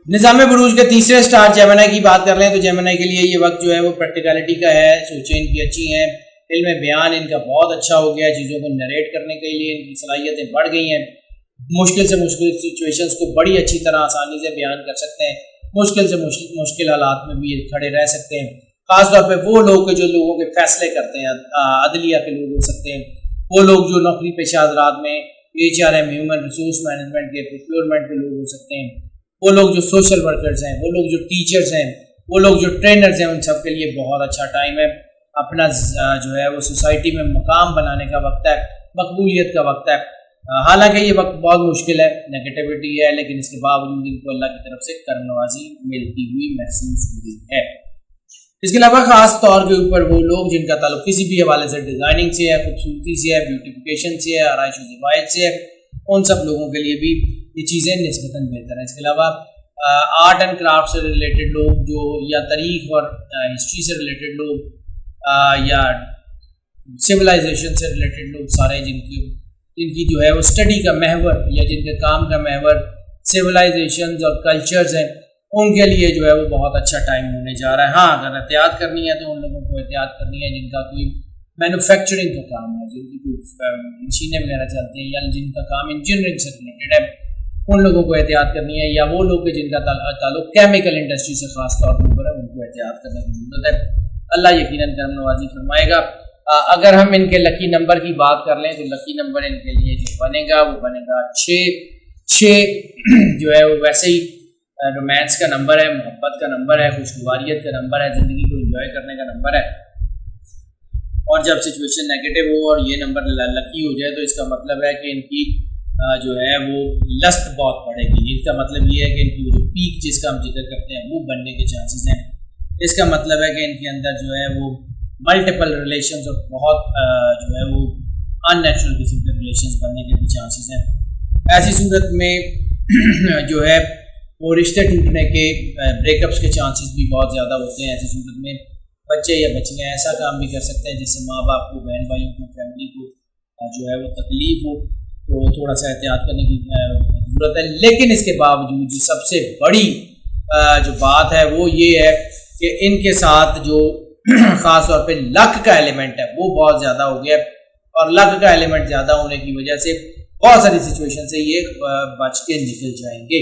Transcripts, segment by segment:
نظام بروج کے تیسرے سٹار جیمنائی کی بات کر لیں تو جیمنائی کے لیے یہ وقت جو ہے وہ پریکٹیکلٹی کا ہے. سوچیں ان کی اچھی ہیں, علم بیان ان کا بہت اچھا ہو گیا ہے, چیزوں کو نریٹ کرنے کے لیے ان کی صلاحیتیں بڑھ گئی ہیں. مشکل سے مشکل سچویشنز کو بڑی اچھی طرح آسانی سے بیان کر سکتے ہیں, مشکل سے مشکل حالات میں بھی کھڑے رہ سکتے ہیں. خاص طور پہ وہ لوگ جو لوگوں کے فیصلے کرتے ہیں, عدلیہ کے لوگ ہو سکتے ہیں, وہ لوگ جو نوکری پیشہ حضرات میں HRM ہیومن ریسورس مینجمنٹ کے پروکیورمنٹ کے لوگ ہو سکتے ہیں, وہ لوگ جو سوشل ورکرز ہیں, وہ لوگ جو ٹیچرز ہیں, وہ لوگ جو ٹرینرز ہیں, ان سب کے لیے بہت اچھا ٹائم ہے. اپنا جو ہے وہ سوسائٹی میں مقام بنانے کا وقت ہے, مقبولیت کا وقت ہے. حالانکہ یہ وقت بہت مشکل ہے, نگیٹیوٹی ہے, لیکن اس کے باوجود ان کو اللہ کی طرف سے کرم نوازی ملتی ہوئی محسوس ہوئی ہے. اس کے علاوہ خاص طور کے اوپر وہ لوگ جن کا تعلق کسی بھی حوالے سے ڈیزائننگ سے ہے, خوبصورتی سے ہے, بیوٹیفیکیشن سے ہے, آرائش و زیبائش سے ہے, ان سب لوگوں کے لیے بھی یہ چیزیں نسبتاً بہتر ہیں. اس کے علاوہ آرٹ اینڈ کرافٹ سے ریلیٹڈ لوگ جو, یا تاریخ اور ہسٹری سے ریلیٹڈ لوگ, یا سویلائزیشن سے ریلیٹڈ لوگ, سارے جن کی جو ہے وہ اسٹڈی کا محور یا جن کے کام کا محور سویلائزیشنز اور کلچرز ہیں, ان کے لیے جو ہے وہ بہت اچھا ٹائم ہونے جا رہا ہے. ہاں اگر احتیاط کرنی ہے تو ان لوگوں کو احتیاط کرنی ہے جن کا کوئی مینوفیکچرنگ کا کام ہے, جن کی کوئی مشینیں وغیرہ چلتی ہیں, یا جن کا کام انجینئرنگ سے ریلیٹڈ ہے, ان لوگوں کو احتیاط کرنی ہے. یا وہ لوگ جن کا تعلق کیمیکل انڈسٹری سے خاص طور پر ہے, ان کو احتیاط کرنے کی ضرورت ہے. اللہ یقیناً کرم نوازی فرمائے گا. اگر ہم ان کے لکی نمبر کی بات کر لیں تو لکی نمبر ان کے لیے جو بنے گا وہ بنے گا 6 جو ہے وہ ویسے ہی رومانس کا نمبر ہے, محبت کا نمبر ہے, خوشگواریت کا نمبر ہے, زندگی کو انجوائے کرنے کا نمبر ہے. اور جب سچویشن نیگیٹو ہو اور یہ نمبر لکی ہو جائے تو اس کا مطلب ہے کہ ان کی جو ہے وہ لسٹ بہت بڑھے گی. اس کا مطلب یہ ہے کہ ان کی جو پیک جس کا ہم ذکر کرتے ہیں وہ بننے کے چانسز ہیں. اس کا مطلب ہے کہ ان کے اندر جو ہے وہ ملٹیپل ریلیشنز اور بہت جو ہے وہ ان نیچرل قسم کے ریلیشنز بننے کے بھی چانسز ہیں. ایسی صورت میں جو ہے وہ رشتے ٹوٹنے کے, بریک اپس کے چانسز بھی بہت زیادہ ہوتے ہیں. ایسی صورت میں بچے یا بچیاں ایسا کام بھی کر سکتے ہیں جس سے ماں باپ کو, بہن بھائیوں کو, فیملی کو جو ہے وہ تکلیف ہو, تو تھوڑا سا احتیاط کرنے کی ضرورت ہے. لیکن اس کے باوجود جو سب سے بڑی جو بات ہے وہ یہ ہے کہ ان کے ساتھ جو خاص طور پہ لک کا ایلیمنٹ ہے وہ بہت زیادہ ہو گیا, اور لک کا ایلیمنٹ زیادہ ہونے کی وجہ سے بہت ساری سچویشن سے یہ بچ کے نکل جائیں گے.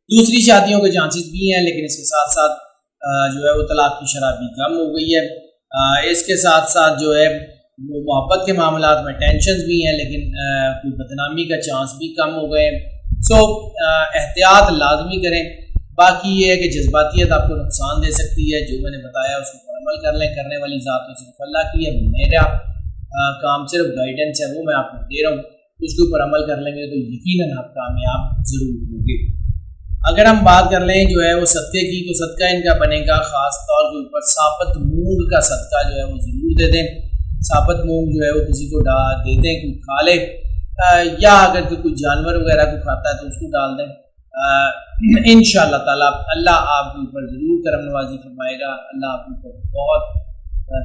دوسری شادیوں کے چانسز بھی ہیں, لیکن اس کے ساتھ ساتھ جو ہے وہ طلاق کی شرح بھی کم ہو گئی ہے. اس کے ساتھ ساتھ جو ہے وہ محبت کے معاملات میں ٹینشنز بھی ہیں, لیکن کوئی بدنامی کا چانس بھی کم ہو گئے. سو احتیاط لازمی کریں. باقی یہ ہے کہ جذباتیت آپ کو نقصان دے سکتی ہے, جو میں نے بتایا اس کو عمل کر لیں. کرنے والی ذات تو صرف اللہ کی ہے, میرا کام صرف گائیڈنس ہے, وہ میں آپ کو دے رہا ہوں. اس کے اوپر عمل کر لیں گے تو یقیناً آپ کامیاب ضرور ہوں گے. اگر ہم بات کر لیں جو ہے وہ صدقے کی, تو صدقہ ان کا بنے گا خاص طور کے اوپر ثابت مونگ کا صدقہ جو ہے وہ ضرور دے دیں. ثابت مونگ جو ہے وہ کسی کو دے دیں, کوئی کھا لے, یا اگر کوئی جانور وغیرہ کو کھاتا ہے تو اس کو ڈال دیں. انشاءاللہ تعالیٰ اللہ آپ کے اوپر ضرور کرم نوازی فرمائے گا. اللہ آپ کے اوپر بہت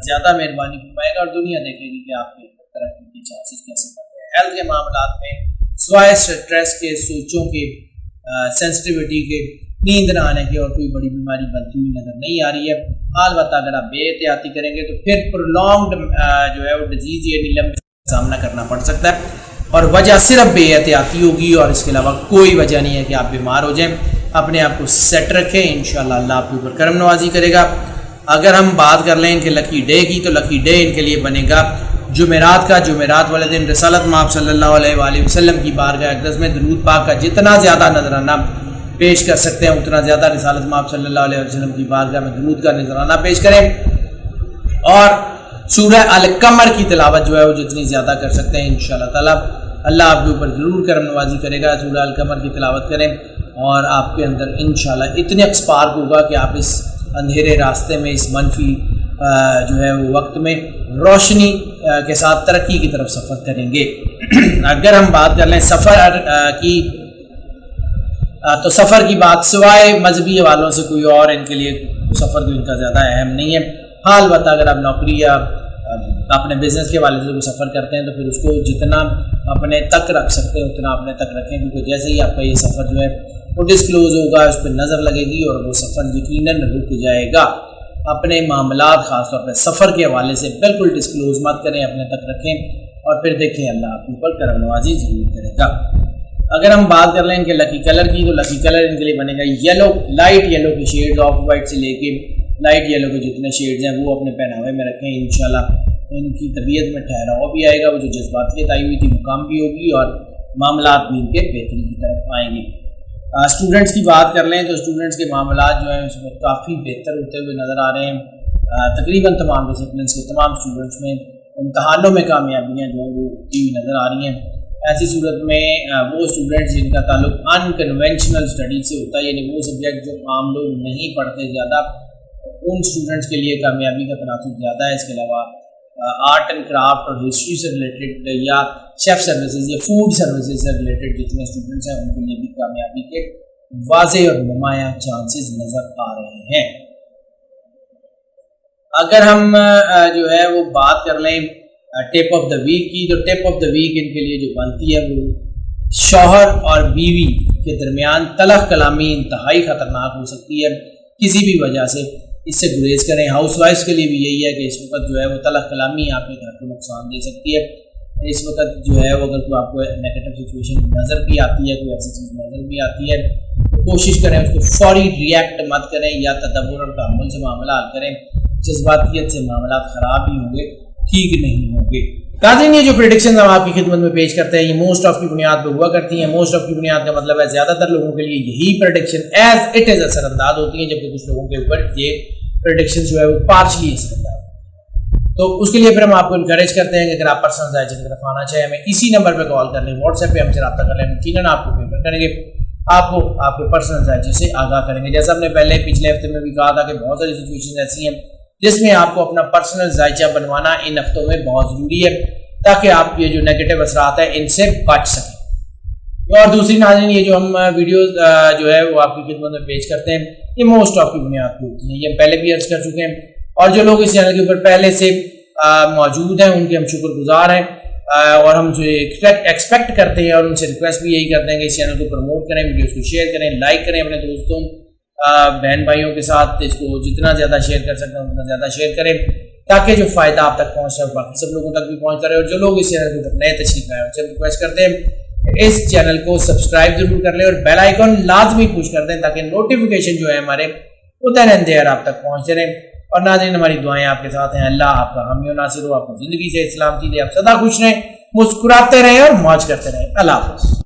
زیادہ مہربانی فرمائے گا, اور دنیا دیکھے گی کہ آپ کے ترقی کے چانسز کیسے بڑھ رہے ہیں. ہیلتھ کے معاملات میں سوائے اسٹریس کے, سوچوں کے, سینسٹیوٹی کے, نیند نہ آنے کے اور کوئی بڑی بیماری بنتی ہوئی نظر نہیں آ رہی ہے. البتہ اگر آپ بے احتیاطی کریں گے تو پھر پرولونگڈ جو ہے وہ ڈیزیز یعنی لمبے سامنا کرنا پڑ سکتا ہے, اور وجہ صرف بے احتیاطی ہوگی, اور اس کے علاوہ کوئی وجہ نہیں ہے کہ آپ بیمار ہو جائیں. اپنے آپ کو سیٹ رکھیں, انشاءاللہ اللہ آپ کے اوپر کرم نوازی کرے گا. اگر ہم بات کر لیں ان کے لکی ڈے کی, تو لکی ڈے ان کے لیے بنے گا جمعرات کا. جمعرات والے دن رسالت مآب صلی اللہ علیہ وآلہ وسلم کی بارگاہ اقدس میں درود پاک کا جتنا زیادہ نذرانہ پیش کر سکتے ہیں اتنا زیادہ رسالت مآب صلی اللہ علیہ وسلم کی بارگاہ میں درود کا نذرانہ پیش کریں, اور سورہ القمر کی تلاوت جو ہے وہ جتنی زیادہ کر سکتے ہیں انشاءاللہ تعالیٰ اللہ آپ کے اوپر ضرور کرم نوازی کرے گا. سورہ القمر کی تلاوت کریں اور آپ کے اندر انشاءاللہ اتنے ایکسپارک ہوگا کہ آپ اس اندھیرے راستے میں, اس منفی جو ہے وہ وقت میں روشنی کے ساتھ ترقی کی طرف سفر کریں گے. اگر ہم بات کر لیں سفر کی, تو سفر کی بات سوائے مذہبی حوالوں سے کوئی اور ان کے لیے سفر تو ان کا زیادہ اہم نہیں ہے. ہاں البتہ اگر آپ نوکری یا اپنے بزنس کے والے سے کوئی سفر کرتے ہیں تو پھر اس کو جتنا اپنے تک رکھ سکتے ہیں اتنا اپنے تک رکھیں, کیونکہ جیسے ہی آپ کا یہ سفر جو ہے وہ ڈسکلوز ہوگا, اس پہ نظر لگے گی اور وہ سفر یقیناً رک جائے گا. اپنے معاملات خاص طور پہ سفر کے حوالے سے بالکل ڈسکلوز مت کریں, اپنے تک رکھیں اور پھر دیکھیں اللہ آپ کے اوپر کرم نوازی ضرور کرے گا. اگر ہم بات کر لیں ان کے لکی کلر کی, تو لکی کلر ان کے لیے بنے گا یلو, لائٹ یلو کے شیڈز, آف وائٹ سے لے کے لائٹ یلو کے جتنے شیڈز ہیں وہ اپنے پہناوے میں رکھیں. انشاءاللہ ان کی طبیعت میں ٹھہراؤ بھی آئے گا, وہ جو جذباتیت آئی ہوئی تھی وہ کم بھی ہوگی اور معاملات بھی ان کے بہتری کی طرف آئیں گے. اسٹوڈنٹس کی بات کر لیں تو اسٹوڈنٹس کے معاملات جو ہیں اس میں کافی بہتر ہوتے ہوئے نظر آ رہے ہیں. تقریباً تمام ڈسپلنس کے تمام اسٹوڈنٹس میں امتحانوں میں کامیابیاں جو ہیں وہ کی ہوئی نظر آ رہی ہیں. ایسی صورت میں وہ اسٹوڈنٹس جن کا تعلق ان کنونشنل اسٹڈیز سے ہوتا ہے, یعنی وہ سبجیکٹ جو عام لوگ نہیں پڑھتے زیادہ, ان اسٹوڈنٹس کے لیے کامیابی کا تناسب زیادہ ہے. اس کے علاوہ آرٹ اینڈ کرافٹ اور ہسٹری سے ریلیٹڈ یا شیف سروسز یا فوڈ سروسز سے ریلیٹڈ جتنے اسٹوڈنٹس ہیں ان کے لیے بھی کامیابی کے واضح اور نمایاں چانسز نظر آ رہے ہیں. اگر ہم جو ہے وہ بات کر لیں ٹپ آف دا ویک کی, تو ٹپ آف دا ویک ان کے لیے جو بنتی ہے وہ شوہر اور بیوی کے درمیان تلخ کلامی انتہائی خطرناک ہو سکتی ہے کسی بھی وجہ سے, اس سے گریز کریں. ہاؤس وائفس کے لیے بھی یہی ہے کہ اس وقت جو ہے وہ تلخ کلامی آپ کے گھر کو نقصان دے سکتی ہے. اس وقت جو ہے وہ اگر آپ کو نیگیٹو سچویشن نظر بھی آتی ہے, کوئی ایسی چیز نظر بھی آتی ہے, تو کوشش کریں اس کو فوری ریئیکٹ مت کریں یا تدبر اور تحمل سے معاملہ حل کریں. جذباتیت سے معاملات خراب ہی ہوں گے, ٹھیک نہیں ہوں گے. ناظرین, یہ جو پریڈکشنز ہم آپ کی خدمت میں پیش کرتے ہیں یہ موسٹ آف کی بنیاد پہ ہوا کرتی ہیں. موسٹ آف کی بنیاد کا مطلب ہے زیادہ تر لوگوں کے لیے یہی پریڈکشن ایز اٹ از اثر انداز ہوتی ہیں, جبکہ کچھ لوگوں کے اوپر یہ پریڈکشن جو ہے وہ پارشلی اثر انداز. تو اس کے لیے پھر ہم آپ کو انکریج کرتے ہیں کہ اگر آپ پرسنل ذائچے کی طرف آنا چاہیں, ہمیں اسی نمبر پہ کال کر لیں, واٹس ایپ پہ ہم سے رابطہ کر لیں, یقیناً آپ کو پیمنٹ کریں گے, آپ کو آپ کے پرسنل ذائچے سے آگاہ کریں گے. جیسا ہم نے پہلے پچھلے ہفتے میں بھی کہا تھا کہ بہت ساری سچویشن ایسی ہیں جس میں آپ کو اپنا پرسنل ذائچہ بنوانا ان ہفتوں میں بہت ضروری ہے تاکہ آپ یہ جو نیگیٹو اثرات ہیں ان سے بچ سکیں. اور دوسری ناظرین, یہ جو ہم ویڈیوز جو ہے وہ آپ کی خدمت میں پیش کرتے ہیں یہ موسٹ آف کی بنیاد پہ ہوتی ہیں, یہ پہلے بھی عرض کر چکے ہیں. اور جو لوگ اس چینل کے اوپر پہلے سے موجود ہیں ان کے ہم شکر گزار ہیں, اور ہم سے ایکسپیکٹ کرتے ہیں اور ان سے ریکویسٹ بھی یہی کرتے ہیں کہ اس چینل کو پروموٹ کریں, ویڈیوز کو شیئر کریں, لائک کریں اپنے دوستوں بہن بھائیوں کے ساتھ. اس کو جتنا زیادہ شیئر کر سکتے ہیں اتنا زیادہ شیئر کریں تاکہ جو فائدہ آپ تک پہنچ رہا ہے باقی سب لوگوں تک بھی پہنچتا رہے. اور جو لوگ اس چینل کے اوپر نئے تشریف لائے ان سے ریکویسٹ کرتے ہیں اس چینل کو سبسکرائب ضرور کر لیں اور بیل آئیکن لازمی پوش کر دیں تاکہ نوٹیفیکیشن جو ہے ہمارے وہ دین اینڈ دیئر آپ تک پہنچتے رہیں. اور ناظرین, ہماری دعائیں آپ کے ساتھ ہیں. اللہ آپ کا حامی و ناصر ہو, آپ کو زندگی سے سلامتی دے, آپ سدا خوش رہیں, مسکراتے رہیں اور موج کرتے رہیں. اللہ حافظ.